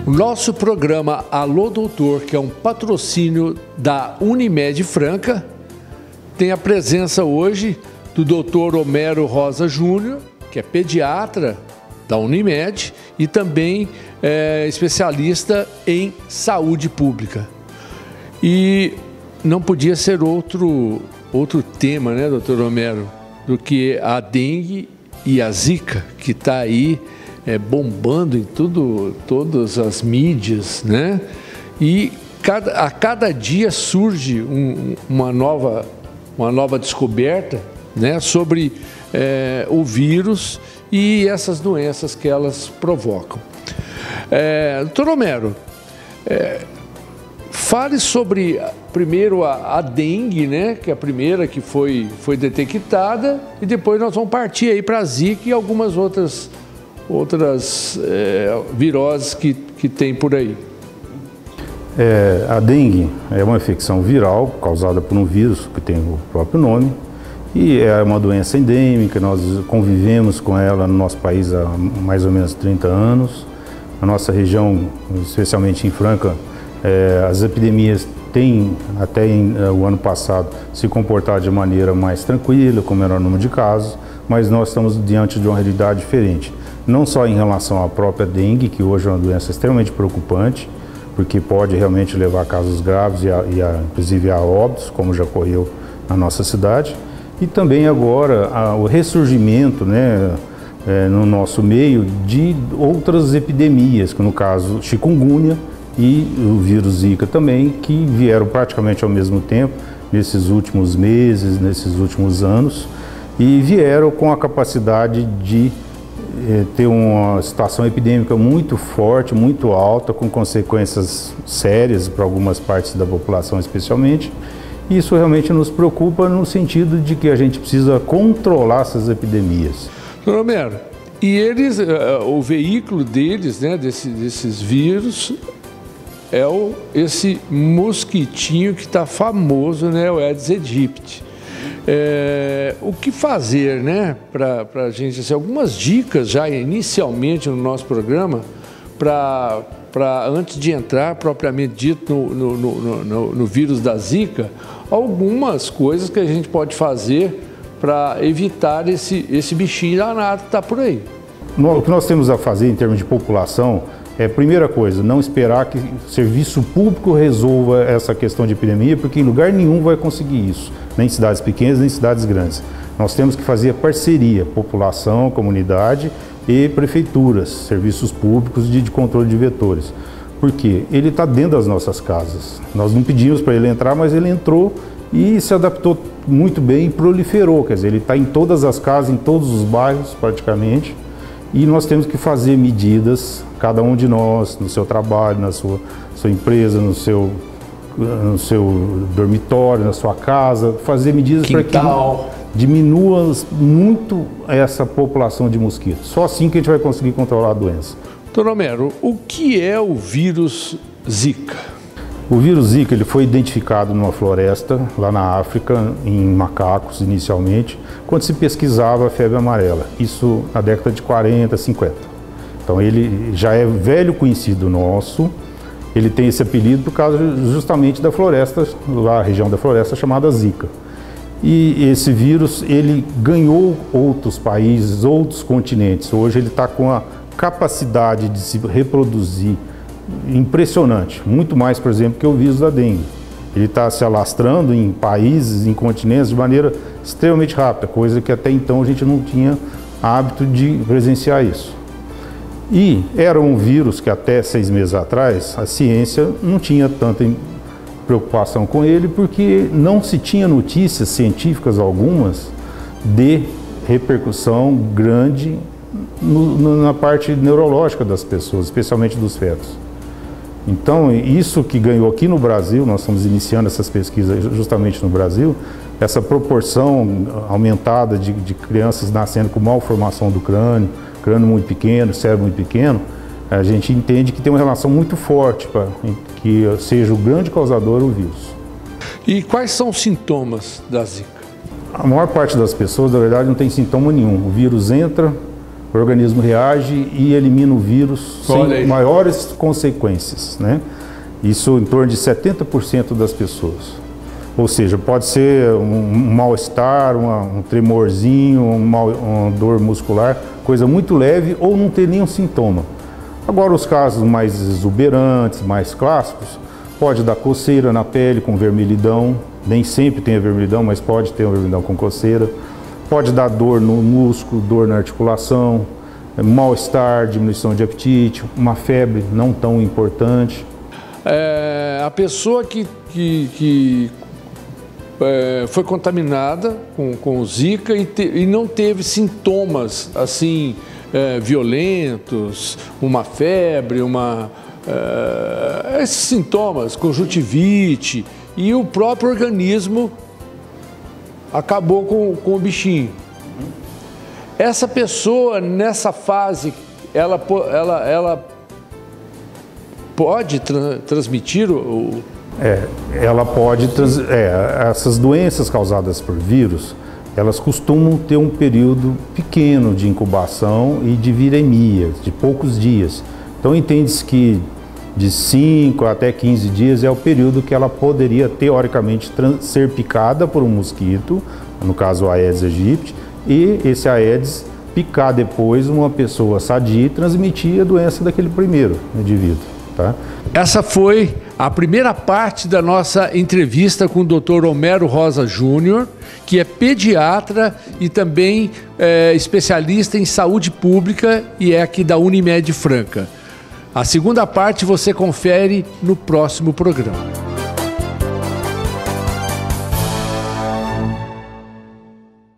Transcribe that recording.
O nosso programa Alô Doutor, que é um patrocínio da Unimed Franca, tem a presença hoje do Dr. Homero Rosa Júnior, que é pediatra da Unimed e também especialista em saúde pública. E não podia ser outro tema, né, doutor Homero, do que a dengue e a zika, que está aí bombando em todas as mídias, né? E a cada dia surge uma nova descoberta, né, sobre o vírus e essas doenças que elas provocam. Doutor Homero, fale sobre, primeiro, a dengue, né, que é a primeira que foi detectada, e depois nós vamos partir aí para a zika e algumas outras viroses que tem por aí. A dengue é uma infecção viral causada por um vírus que tem o próprio nome e é uma doença endêmica. Nós convivemos com ela no nosso país há mais ou menos 30 anos. Na nossa região, especialmente em Franca, as epidemias têm, até o ano passado, se comportado de maneira mais tranquila, com menor número de casos, mas nós estamos diante de uma realidade diferente. Não só em relação à própria dengue, que hoje é uma doença extremamente preocupante, porque pode realmente levar a casos graves inclusive a óbitos, como já ocorreu na nossa cidade, e também agora o ressurgimento, né, no nosso meio de outras epidemias, que no caso chikungunya e o vírus Zika também, que vieram praticamente ao mesmo tempo, nesses últimos meses, nesses últimos anos, e vieram com a capacidade de ter uma situação epidêmica muito forte, muito alta, com consequências sérias para algumas partes da população especialmente. E isso realmente nos preocupa no sentido de que a gente precisa controlar essas epidemias. Doutor Homero, e eles, o veículo deles, né, desses vírus, é esse mosquitinho que está famoso, né, o Aedes aegypti. O que fazer, né, para a gente, assim, algumas dicas já inicialmente no nosso programa, para antes de entrar propriamente dito no vírus da Zika, algumas coisas que a gente pode fazer para evitar esse bichinho danado que está por aí. O que nós temos a fazer em termos de população primeira coisa, não esperar que o serviço público resolva essa questão de epidemia, porque em lugar nenhum vai conseguir isso, nem em cidades pequenas, nem em cidades grandes. Nós temos que fazer a parceria, população, comunidade e prefeituras, serviços públicos de controle de vetores. Porque ele está dentro das nossas casas. Nós não pedimos para ele entrar, mas ele entrou e se adaptou muito bem e proliferou. Quer dizer, ele está em todas as casas, em todos os bairros praticamente. E nós temos que fazer medidas, cada um de nós, no seu trabalho, na sua empresa, no seu dormitório, na sua casa, fazer medidas para que diminua muito essa população de mosquitos. Só assim que a gente vai conseguir controlar a doença. Doutor Homero, o que é o vírus Zika? O vírus Zika ele foi identificado numa floresta, lá na África, em macacos inicialmente, quando se pesquisava a febre amarela. Isso na década de 40, 50. Então ele já é velho conhecido nosso, ele tem esse apelido por causa justamente da floresta, lá a região da floresta chamada Zika. E esse vírus ele ganhou outros países, outros continentes. Hoje ele está com a capacidade de se reproduzir impressionante, muito mais, por exemplo, que o vírus da dengue. Ele está se alastrando em países, em continentes de maneira extremamente rápida, coisa que até então a gente não tinha hábito de presenciar isso. E era um vírus que até 6 meses atrás a ciência não tinha tanta preocupação com ele, porque não se tinha notícias científicas algumas de repercussão grande na parte neurológica das pessoas, especialmente dos fetos. Então, isso que ganhou aqui no Brasil, nós estamos iniciando essas pesquisas justamente no Brasil, essa proporção aumentada de crianças nascendo com malformação do crânio muito pequeno, cérebro muito pequeno, a gente entende que tem uma relação muito forte para que seja o grande causador o vírus. E quais são os sintomas da Zika? A maior parte das pessoas, na verdade, não tem sintoma nenhum. O vírus entra, O organismo reage e elimina o vírus sem maiores consequências, né? Isso em torno de 70% das pessoas. Ou seja, pode ser um mal-estar, um tremorzinho, uma dor muscular, coisa muito leve ou não ter nenhum sintoma. Agora, os casos mais exuberantes, mais clássicos, pode dar coceira na pele com vermelhidão, nem sempre tem a vermelhidão, mas pode ter uma vermelhidão com coceira. Pode dar dor no músculo, dor na articulação, mal-estar, diminuição de apetite, uma febre não tão importante. A pessoa que foi contaminada com Zika e não teve sintomas assim violentos, uma febre, esses sintomas, conjuntivite, e o próprio organismo acabou com o bichinho. Essa pessoa, nessa fase, ela pode transmitir ela pode essas doenças causadas por vírus, elas costumam ter um período pequeno de incubação e de viremia, de poucos dias. Então entende-se que de 5 até 15 dias é o período que ela poderia, teoricamente, ser picada por um mosquito, no caso o Aedes aegypti, e esse Aedes picar depois uma pessoa sadia e transmitir a doença daquele primeiro indivíduo. Tá? Essa foi a primeira parte da nossa entrevista com o Dr. Homero Rosa Júnior, que é pediatra e também especialista em saúde pública e é aqui da Unimed Franca. A segunda parte você confere no próximo programa.